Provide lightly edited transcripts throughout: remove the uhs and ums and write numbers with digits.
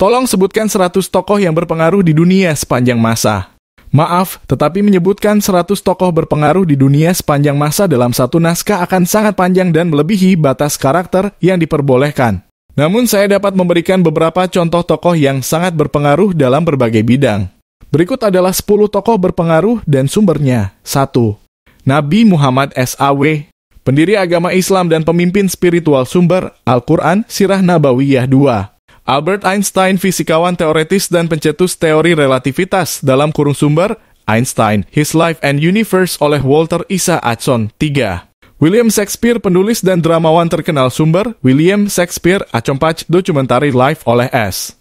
Tolong sebutkan 100 tokoh yang berpengaruh di dunia sepanjang masa. Maaf, tetapi menyebutkan 100 tokoh berpengaruh di dunia sepanjang masa dalam satu naskah akan sangat panjang dan melebihi batas karakter yang diperbolehkan. Namun saya dapat memberikan beberapa contoh tokoh yang sangat berpengaruh dalam berbagai bidang. Berikut adalah 10 tokoh berpengaruh dan sumbernya. 1. Nabi Muhammad SAW, pendiri agama Islam dan pemimpin spiritual. Sumber Al-Quran, Sirah Nabawiyah. 2. Albert Einstein, fisikawan teoretis dan pencetus teori relativitas. Dalam kurung sumber Einstein, His Life and Universe oleh Walter Isaacson. 3. William Shakespeare, penulis dan dramawan terkenal. Sumber William Shakespeare, Acompach, Documentary Life oleh S.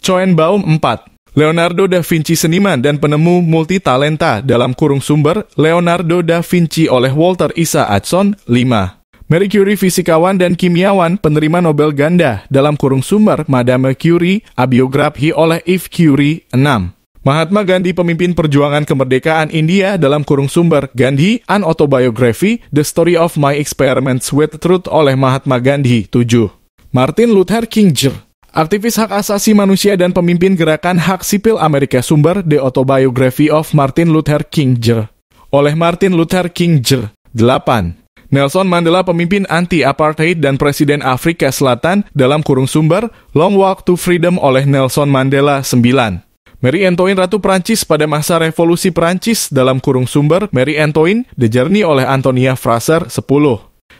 Schoenbaum. 4. Leonardo da Vinci, seniman dan penemu multitalenta. Dalam kurung sumber Leonardo da Vinci oleh Walter Isaacson. 5. Marie Curie, fisikawan dan kimiawan, penerima Nobel ganda. Dalam kurung sumber Madame Curie, A Biography oleh Eve Curie. 6. Mahatma Gandhi, pemimpin perjuangan kemerdekaan India. Dalam kurung sumber Gandhi, An Autobiography, The Story of My Experiments with Truth oleh Mahatma Gandhi. 7. Martin Luther King Jr., aktivis hak asasi manusia dan pemimpin gerakan hak sipil Amerika. Sumber The Autobiography of Martin Luther King Jr. oleh Martin Luther King Jr. 8. Nelson Mandela, pemimpin anti-apartheid dan presiden Afrika Selatan. Dalam kurung sumber Long Walk to Freedom oleh Nelson Mandela. 9. Marie Antoinette, Ratu Prancis pada masa Revolusi Prancis. Dalam kurung sumber Marie Antoinette, The Journey oleh Antonia Fraser. 10.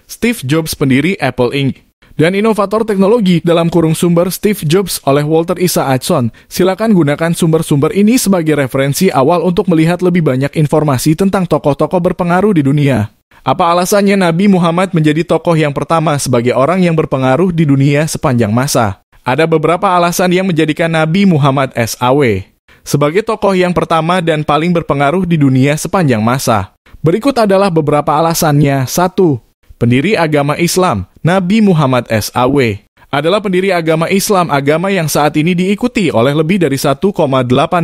Steve Jobs, pendiri Apple Inc. dan inovator teknologi. Dalam kurung sumber Steve Jobs oleh Walter Isaacson. Silakan gunakan sumber-sumber ini sebagai referensi awal untuk melihat lebih banyak informasi tentang tokoh-tokoh berpengaruh di dunia. Apa alasannya Nabi Muhammad menjadi tokoh yang pertama sebagai orang yang berpengaruh di dunia sepanjang masa? Ada beberapa alasan yang menjadikan Nabi Muhammad SAW sebagai tokoh yang pertama dan paling berpengaruh di dunia sepanjang masa. Berikut adalah beberapa alasannya. 1. Pendiri agama Islam. Nabi Muhammad SAW adalah pendiri agama Islam, agama yang saat ini diikuti oleh lebih dari 1,8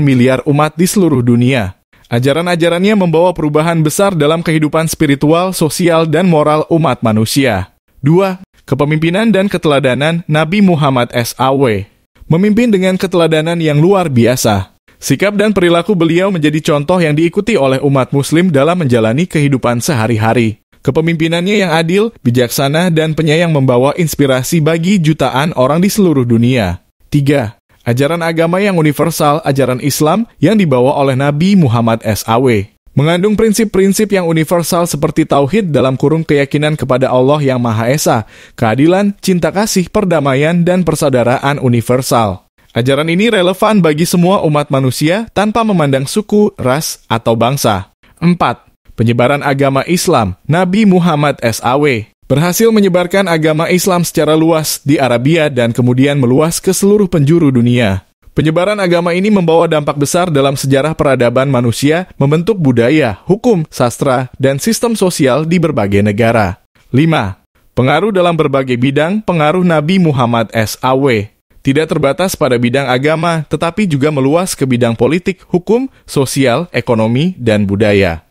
miliar umat di seluruh dunia. Ajaran-ajarannya membawa perubahan besar dalam kehidupan spiritual, sosial, dan moral umat manusia. 2. Kepemimpinan dan keteladanan Nabi Muhammad SAW. Memimpin dengan keteladanan yang luar biasa. Sikap dan perilaku beliau menjadi contoh yang diikuti oleh umat muslim dalam menjalani kehidupan sehari-hari. Kepemimpinannya yang adil, bijaksana, dan penyayang membawa inspirasi bagi jutaan orang di seluruh dunia. 3. Ajaran agama yang universal, ajaran Islam yang dibawa oleh Nabi Muhammad SAW. Mengandung prinsip-prinsip yang universal seperti tauhid dalam kurung keyakinan kepada Allah yang Maha Esa, keadilan, cinta kasih, perdamaian, dan persaudaraan universal. Ajaran ini relevan bagi semua umat manusia tanpa memandang suku, ras, atau bangsa. 4. Penyebaran agama Islam. Nabi Muhammad SAW berhasil menyebarkan agama Islam secara luas di Arabia dan kemudian meluas ke seluruh penjuru dunia. Penyebaran agama ini membawa dampak besar dalam sejarah peradaban manusia, membentuk budaya, hukum, sastra, dan sistem sosial di berbagai negara. 5. Pengaruh dalam berbagai bidang. Pengaruh Nabi Muhammad SAW tidak terbatas pada bidang agama, tetapi juga meluas ke bidang politik, hukum, sosial, ekonomi, dan budaya.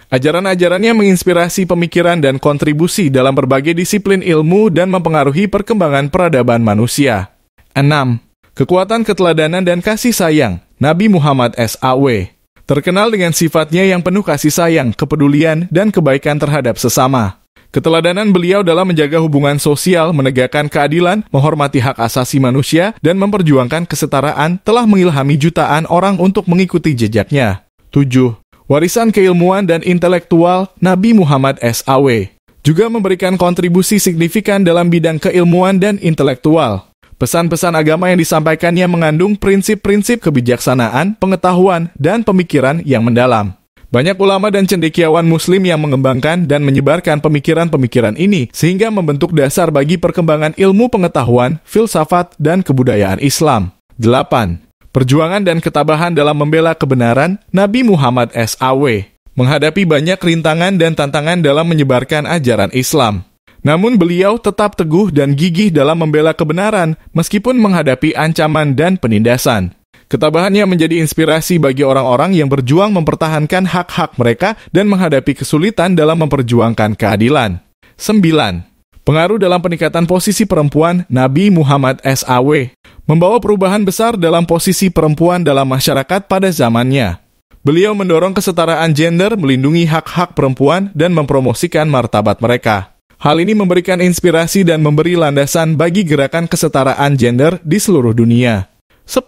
Ajaran-ajarannya menginspirasi pemikiran dan kontribusi dalam berbagai disiplin ilmu dan mempengaruhi perkembangan peradaban manusia. 6. Kekuatan keteladanan dan kasih sayang. Nabi Muhammad SAW terkenal dengan sifatnya yang penuh kasih sayang, kepedulian, dan kebaikan terhadap sesama. Keteladanan beliau dalam menjaga hubungan sosial, menegakkan keadilan, menghormati hak asasi manusia, dan memperjuangkan kesetaraan telah mengilhami jutaan orang untuk mengikuti jejaknya. 7. Warisan keilmuan dan intelektual Nabi Muhammad SAW juga memberikan kontribusi signifikan dalam bidang keilmuan dan intelektual. Pesan-pesan agama yang disampaikannya mengandung prinsip-prinsip kebijaksanaan, pengetahuan, dan pemikiran yang mendalam. Banyak ulama dan cendekiawan muslim yang mengembangkan dan menyebarkan pemikiran-pemikiran ini sehingga membentuk dasar bagi perkembangan ilmu pengetahuan, filsafat, dan kebudayaan Islam. 8. Perjuangan dan ketabahan dalam membela kebenaran Nabi Muhammad SAW menghadapi banyak rintangan dan tantangan dalam menyebarkan ajaran Islam. Namun beliau tetap teguh dan gigih dalam membela kebenaran meskipun menghadapi ancaman dan penindasan. Ketabahannya menjadi inspirasi bagi orang-orang yang berjuang mempertahankan hak-hak mereka dan menghadapi kesulitan dalam memperjuangkan keadilan. 9. Pengaruh dalam peningkatan posisi perempuan, Nabi Muhammad SAW membawa perubahan besar dalam posisi perempuan dalam masyarakat pada zamannya. Beliau mendorong kesetaraan gender, melindungi hak-hak perempuan, dan mempromosikan martabat mereka. Hal ini memberikan inspirasi dan memberi landasan bagi gerakan kesetaraan gender di seluruh dunia. 10.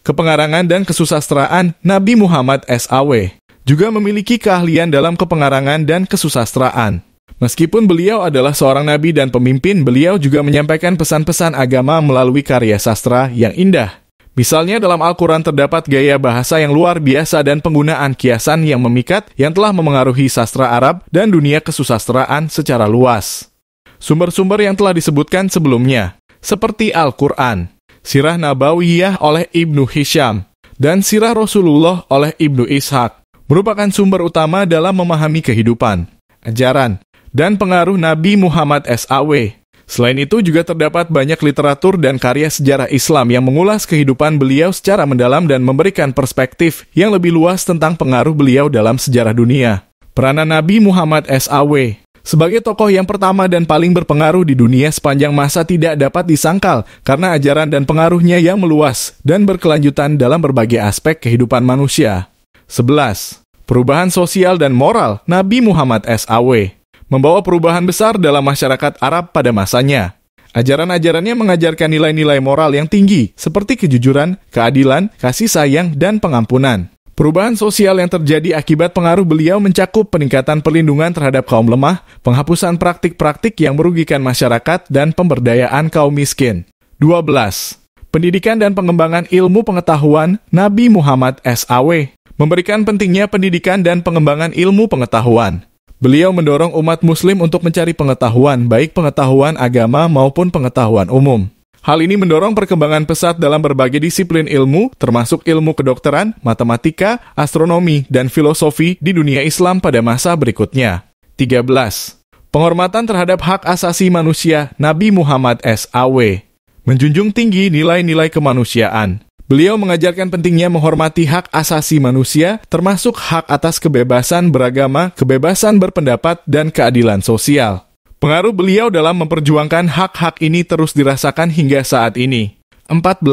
Kepengarangan dan kesusastraan Nabi Muhammad SAW juga memiliki keahlian dalam kepengarangan dan kesusastraan. Meskipun beliau adalah seorang nabi dan pemimpin, beliau juga menyampaikan pesan-pesan agama melalui karya sastra yang indah. Misalnya dalam Al-Quran terdapat gaya bahasa yang luar biasa dan penggunaan kiasan yang memikat yang telah memengaruhi sastra Arab dan dunia kesusastraan secara luas. Sumber-sumber yang telah disebutkan sebelumnya, seperti Al-Quran, Sirah Nabawiyah oleh Ibnu Hisham, dan Sirah Rasulullah oleh Ibnu Ishaq, merupakan sumber utama dalam memahami kehidupan, ajaran, dan pengaruh Nabi Muhammad SAW. Selain itu juga terdapat banyak literatur dan karya sejarah Islam yang mengulas kehidupan beliau secara mendalam dan memberikan perspektif yang lebih luas tentang pengaruh beliau dalam sejarah dunia. Peranan Nabi Muhammad SAW sebagai tokoh yang pertama dan paling berpengaruh di dunia sepanjang masa tidak dapat disangkal karena ajaran dan pengaruhnya yang meluas dan berkelanjutan dalam berbagai aspek kehidupan manusia. 11. Perubahan sosial dan moral Nabi Muhammad SAW membawa perubahan besar dalam masyarakat Arab pada masanya. Ajaran-ajarannya mengajarkan nilai-nilai moral yang tinggi, seperti kejujuran, keadilan, kasih sayang, dan pengampunan. Perubahan sosial yang terjadi akibat pengaruh beliau mencakup peningkatan perlindungan terhadap kaum lemah, penghapusan praktik-praktik yang merugikan masyarakat, dan pemberdayaan kaum miskin. 12. Pendidikan dan pengembangan ilmu pengetahuan Nabi Muhammad SAW memberikan pentingnya pendidikan dan pengembangan ilmu pengetahuan. Beliau mendorong umat muslim untuk mencari pengetahuan, baik pengetahuan agama maupun pengetahuan umum. Hal ini mendorong perkembangan pesat dalam berbagai disiplin ilmu, termasuk ilmu kedokteran, matematika, astronomi, dan filosofi di dunia Islam pada masa berikutnya. 13. Penghormatan terhadap hak asasi manusia Nabi Muhammad SAW menjunjung tinggi nilai-nilai kemanusiaan. Beliau mengajarkan pentingnya menghormati hak asasi manusia, termasuk hak atas kebebasan beragama, kebebasan berpendapat, dan keadilan sosial. Pengaruh beliau dalam memperjuangkan hak-hak ini terus dirasakan hingga saat ini. 14.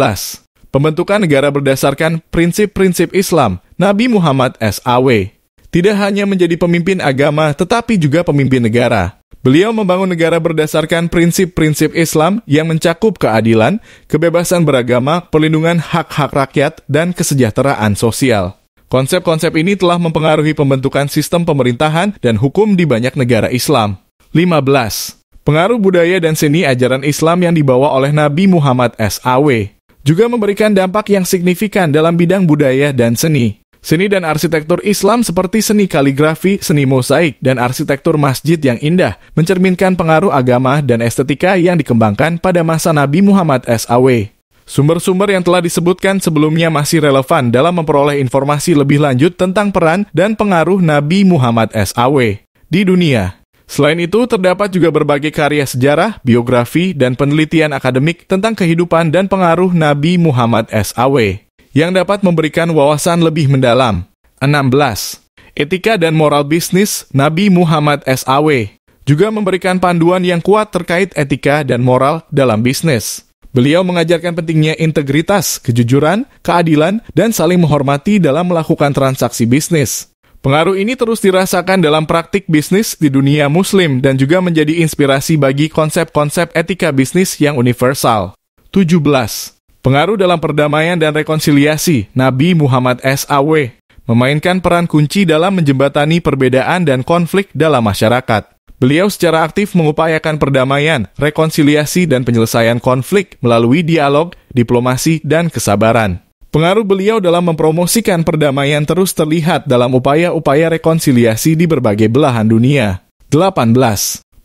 Pembentukan negara berdasarkan prinsip-prinsip Islam Nabi Muhammad SAW tidak hanya menjadi pemimpin agama, tetapi juga pemimpin negara. Beliau membangun negara berdasarkan prinsip-prinsip Islam yang mencakup keadilan, kebebasan beragama, perlindungan hak-hak rakyat, dan kesejahteraan sosial. Konsep-konsep ini telah mempengaruhi pembentukan sistem pemerintahan dan hukum di banyak negara Islam. 15. Pengaruh budaya dan seni ajaran Islam yang dibawa oleh Nabi Muhammad SAW juga memberikan dampak yang signifikan dalam bidang budaya dan seni. Seni dan arsitektur Islam seperti seni kaligrafi, seni mosaik, dan arsitektur masjid yang indah mencerminkan pengaruh agama dan estetika yang dikembangkan pada masa Nabi Muhammad SAW. Sumber-sumber yang telah disebutkan sebelumnya masih relevan dalam memperoleh informasi lebih lanjut tentang peran dan pengaruh Nabi Muhammad SAW di dunia. Selain itu, terdapat juga berbagai karya sejarah, biografi, dan penelitian akademik tentang kehidupan dan pengaruh Nabi Muhammad SAW yang dapat memberikan wawasan lebih mendalam. 16. Etika dan moral bisnis Nabi Muhammad SAW juga memberikan panduan yang kuat terkait etika dan moral dalam bisnis. Beliau mengajarkan pentingnya integritas, kejujuran, keadilan, dan saling menghormati dalam melakukan transaksi bisnis. Pengaruh ini terus dirasakan dalam praktik bisnis di dunia muslim dan juga menjadi inspirasi bagi konsep-konsep etika bisnis yang universal. 17. Pengaruh dalam perdamaian dan rekonsiliasi Nabi Muhammad SAW memainkan peran kunci dalam menjembatani perbedaan dan konflik dalam masyarakat. Beliau secara aktif mengupayakan perdamaian, rekonsiliasi, dan penyelesaian konflik melalui dialog, diplomasi, dan kesabaran. Pengaruh beliau dalam mempromosikan perdamaian terus terlihat dalam upaya-upaya rekonsiliasi di berbagai belahan dunia. 18.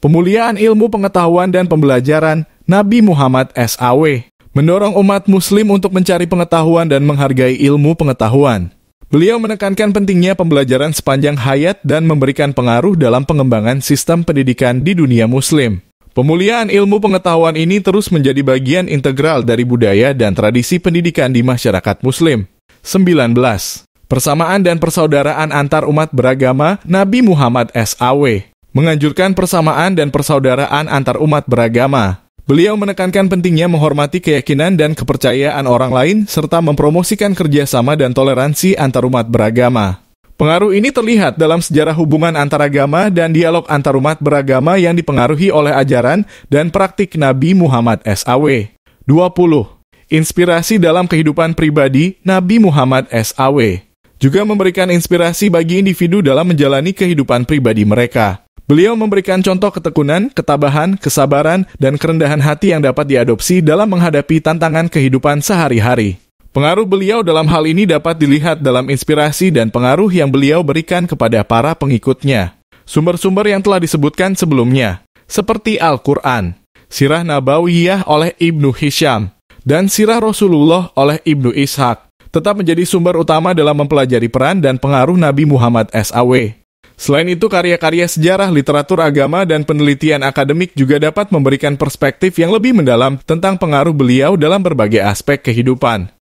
Pemuliaan ilmu pengetahuan dan pembelajaran Nabi Muhammad SAW mendorong umat muslim untuk mencari pengetahuan dan menghargai ilmu pengetahuan. Beliau menekankan pentingnya pembelajaran sepanjang hayat dan memberikan pengaruh dalam pengembangan sistem pendidikan di dunia muslim. Pemuliaan ilmu pengetahuan ini terus menjadi bagian integral dari budaya dan tradisi pendidikan di masyarakat muslim. 19. Persamaan dan persaudaraan antar umat beragama Nabi Muhammad SAW menganjurkan persamaan dan persaudaraan antar umat beragama. Beliau menekankan pentingnya menghormati keyakinan dan kepercayaan orang lain, serta mempromosikan kerjasama dan toleransi antar umat beragama. Pengaruh ini terlihat dalam sejarah hubungan antaragama dan dialog antarumat beragama yang dipengaruhi oleh ajaran dan praktik Nabi Muhammad SAW. 20. Inspirasi dalam kehidupan pribadi Nabi Muhammad SAW. Juga memberikan inspirasi bagi individu dalam menjalani kehidupan pribadi mereka. Beliau memberikan contoh ketekunan, ketabahan, kesabaran, dan kerendahan hati yang dapat diadopsi dalam menghadapi tantangan kehidupan sehari-hari. Pengaruh beliau dalam hal ini dapat dilihat dalam inspirasi dan pengaruh yang beliau berikan kepada para pengikutnya. Sumber-sumber yang telah disebutkan sebelumnya, seperti Al-Quran, Sirah Nabawiyah oleh Ibnu Hisham, dan Sirah Rasulullah oleh Ibnu Ishaq, tetap menjadi sumber utama dalam mempelajari peran dan pengaruh Nabi Muhammad SAW. Selain itu, karya-karya sejarah, literatur agama, dan penelitian akademik juga dapat memberikan perspektif yang lebih mendalam tentang pengaruh beliau dalam berbagai aspek kehidupan.